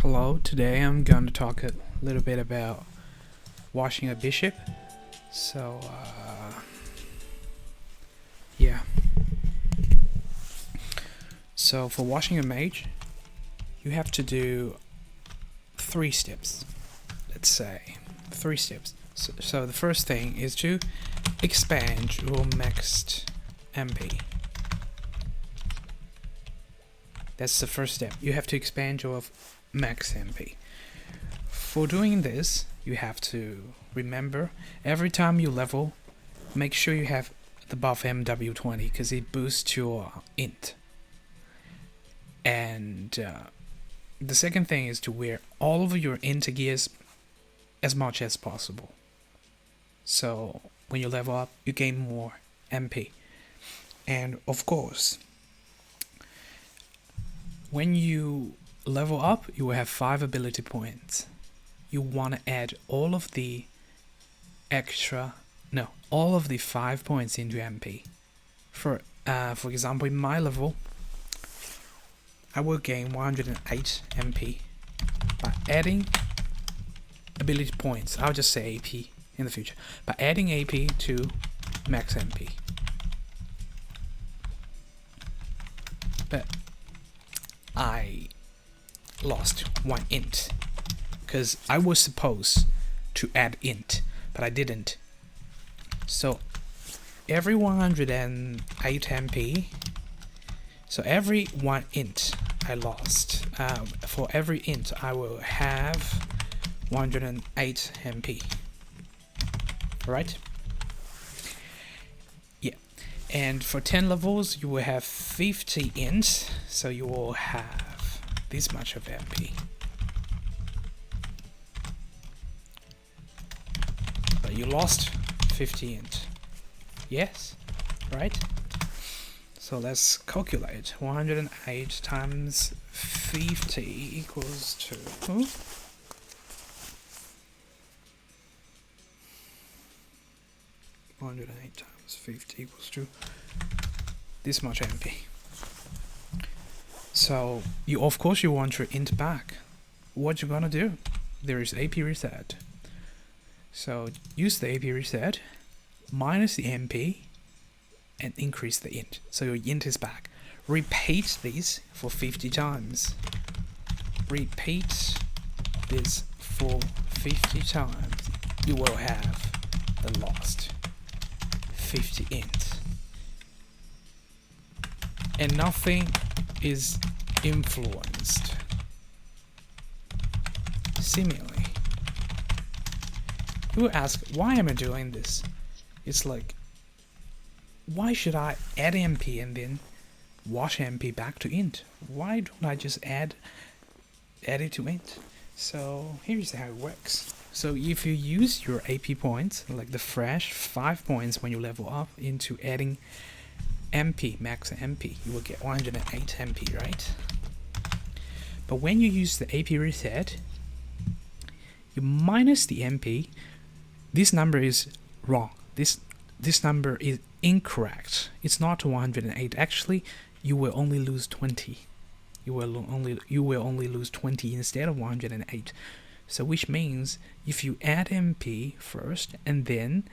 Hello, today I'm going to talk a little bit about washing a bishop. So, yeah. So for washing a mage, you have to do 3 steps. Let's say 3 steps. So the first thing is to expand your maxed MP. That's the first step. You have to expand your max MP. For doing this, you have to remember every time you level, make sure you have the buff MW20 because it boosts your int. And the second thing is to wear all of your int gears as much as possible. So when you level up, you gain more MP. And of course, when you level up, you will have 5 ability points. You want to add all of the 5 points into MP. For example, in my level, I will gain 108 MP by adding ability points. I'll just say AP in the future. By adding AP to max MP. But I lost 1 int because I was supposed to add int, but I didn't. So every 108 MP, so every 1 int I lost, for every int I will have 108 MP, right? Yeah. And for 10 levels, you will have 50 int, so you will have this much of MP. But you lost 50 int. Yes, right? So let's calculate. 108 times 50 equals to... 108 times 50 equals to this much MP. So of course you want your int back. What you gonna do? There is AP reset. So use the AP reset, minus the MP, and increase the int. So your int is back. Repeat this for 50 times. Repeat this for 50 times. You will have the lost 50 int. And nothing is influenced. Seemingly. You will ask, why am I doing this? It's like, why should I add MP and then wash MP back to int? Why don't I just add it to int? So here's how it works. So if you use your AP points, like the fresh 5 points when you level up into adding MP, max MP, you will get 108 MP, right? But when you use the AP reset, you minus the MP, this number is wrong. This number is incorrect. It's not 108. Actually, you will only lose 20. You will only lose 20 instead of 108. So which means if you add MP first and then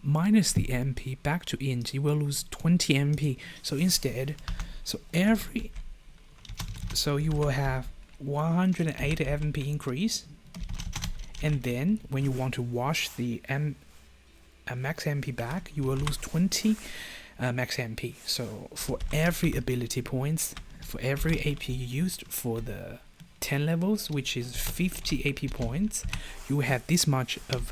minus the MP back to int, you will lose 20 MP. So instead, so you will have 180 MP increase, and then when you want to wash the max MP back, you will lose 20 max MP. So for every ability points, for every AP you used for the 10 levels, which is 50 AP points, you have this much of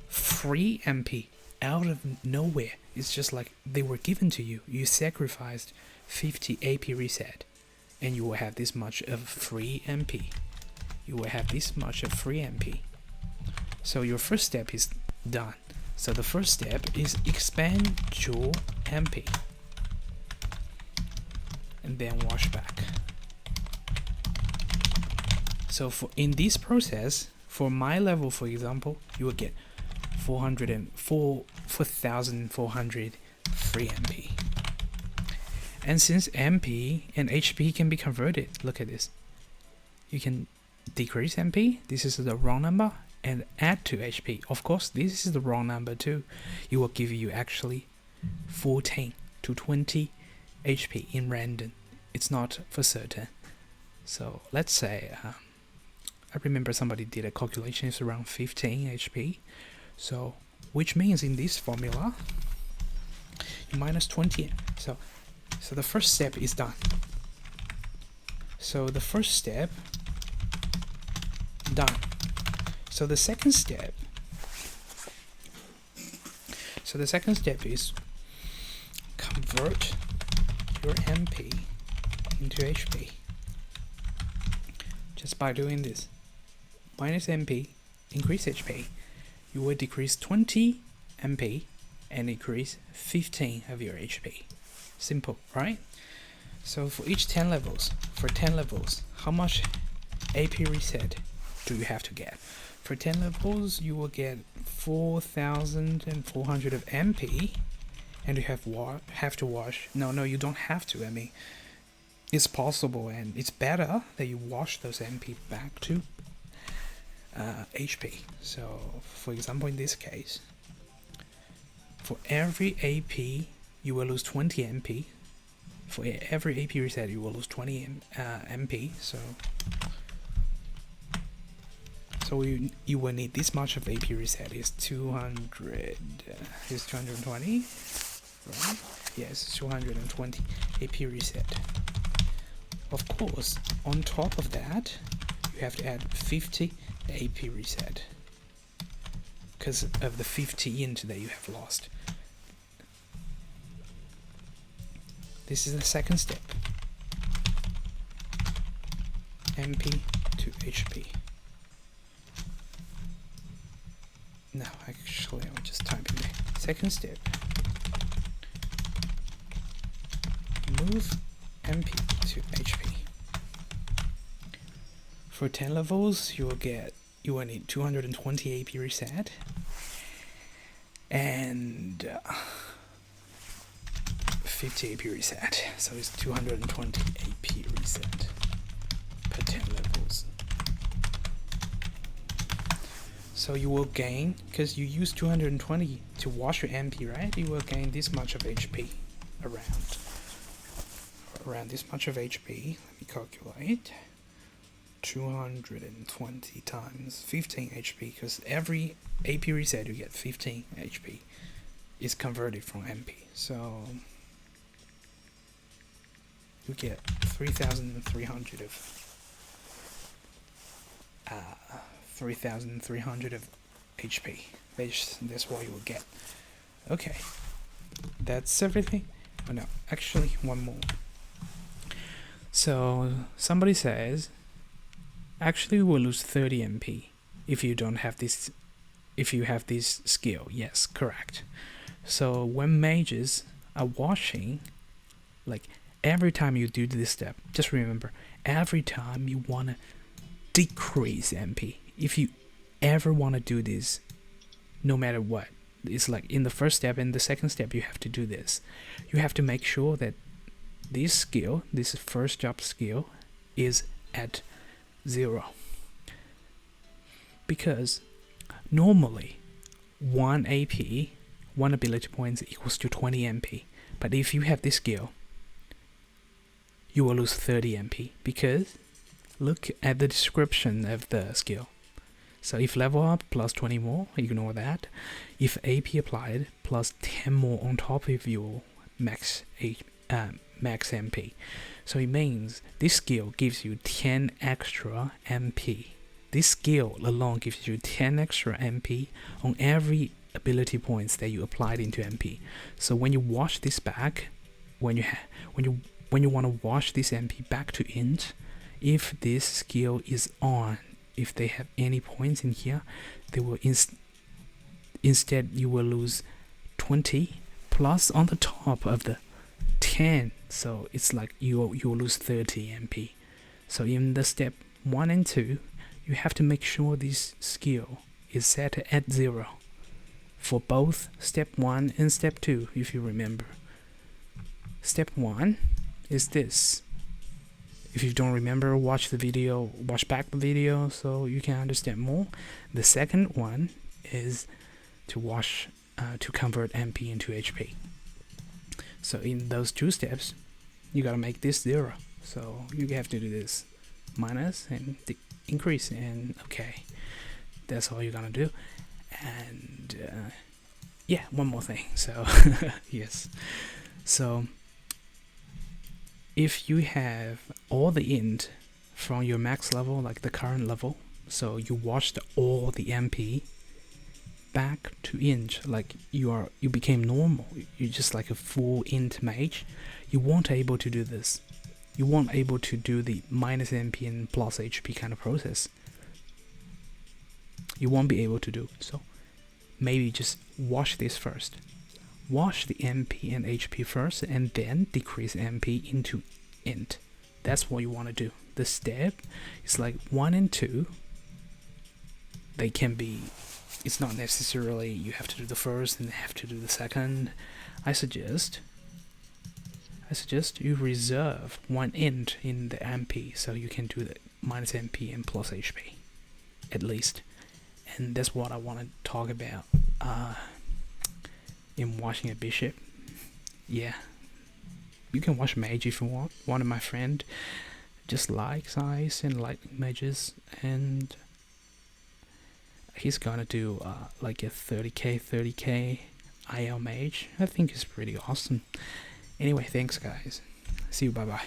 free MP out of nowhere. It's just like they were given to you. You sacrificed 50 AP reset and you will have this much of free MP. You will have this much of free MP. So your first step is done. So the first step is expand your MP and then wash back. So in this process, for my level, for example, you will get 4,400 free MP. And since MP and HP can be converted, look at this. You can decrease MP, this is the wrong number, and add to HP. Of course, this is the wrong number too. It will give you actually 14 to 20 HP in random. It's not for certain. So let's say, I remember somebody did a calculation, it's around 15 HP. So, which means in this formula, you minus 20. So the first step is done. So the first step, done. So the second step, is convert your MP into HP. Just by doing this, minus MP, increase HP, you will decrease 20 MP and increase 15 of your HP. Simple, right? So for each 10 levels, how much AP reset do you have to get? For 10 levels, you will get 4,400 of MP, and you have to wash. No, you don't have to. I mean, it's possible, and it's better that you wash those MP back to HP. So, for example, in this case, for every AP, you will lose 20 MP. For every AP reset, you will lose 20 MP. So you will need this much of AP reset. Is 200. Is 220. Right? Yes, 220 AP reset. Of course, on top of that, you have to add 50 AP reset because of the 50 int that you have lost. This is the second step. MP to HP. No, actually, I'll just type in there. Second step. Move MP to HP. For 10 levels, you will need 220 AP reset and 50 AP reset. So it's 220 AP reset per 10 levels. So you will gain, because you use 220 to wash your MP, right? You will gain this much of HP around this much of HP. Let me calculate. 220 times 15 HP, because every AP reset you get 15 HP is converted from MP. So you get 3,300 of HP. That's what you will get. Okay, that's everything. Oh no, actually one more. So somebody says, actually we'll lose 30 MP if you don't have this, if you have this skill. Yes, correct. So when mages are washing, like every time you do this step, just remember, every time you want to decrease MP, if you ever want to do this, no matter what, it's like in the first step and the second step, you have to do this. You have to make sure that this skill, this first job skill, is at 0. Because normally 1 AP, 1 ability points equals to 20 MP. But if you have this skill, you will lose 30 MP, because look at the description of the skill. So if level up plus 20 more, ignore that. If AP applied plus 10 more on top of your max MP. So it means this skill gives you 10 extra MP. This skill alone gives you 10 extra MP on every ability points that you applied into MP. So when you wash this back, when you want to wash this MP back to int, if this skill is on, if they have any points in here, they will instead you will lose 20 plus on the top of the 10. So it's like you'll lose 30 MP. So in the step 1 and 2, you have to make sure this skill is set at 0 for both step 1 and step 2, if you remember. Step 1 is this. If you don't remember, watch back the video so you can understand more. The second one is to convert MP into HP. So in those two steps, you gotta make this 0. So you have to do this minus and increase, and okay, that's all you're gonna do. And yeah, one more thing. So yes, so if you have all the int from your max level, like the current level, so you washed all the MP back to int, like you became normal, you're just like a full int mage, you won't able to do this. You won't able to do the minus MP and plus HP kind of process. You won't be able to do. So maybe just wash this first. Wash the MP and HP first, and then decrease MP into int. That's what you want to do. The step is like 1 and 2. They can be, it's not necessarily you have to do the first and have to do the second. I suggest you reserve one int in the MP so you can do the minus MP and plus HP at least. And that's what I want to talk about in washing a bishop. Yeah, you can wash mage if you want. One of my friend just likes ice and light mages, and he's gonna do like a 30k IL mage. I think it's pretty awesome. Anyway, thanks guys. See you, bye bye.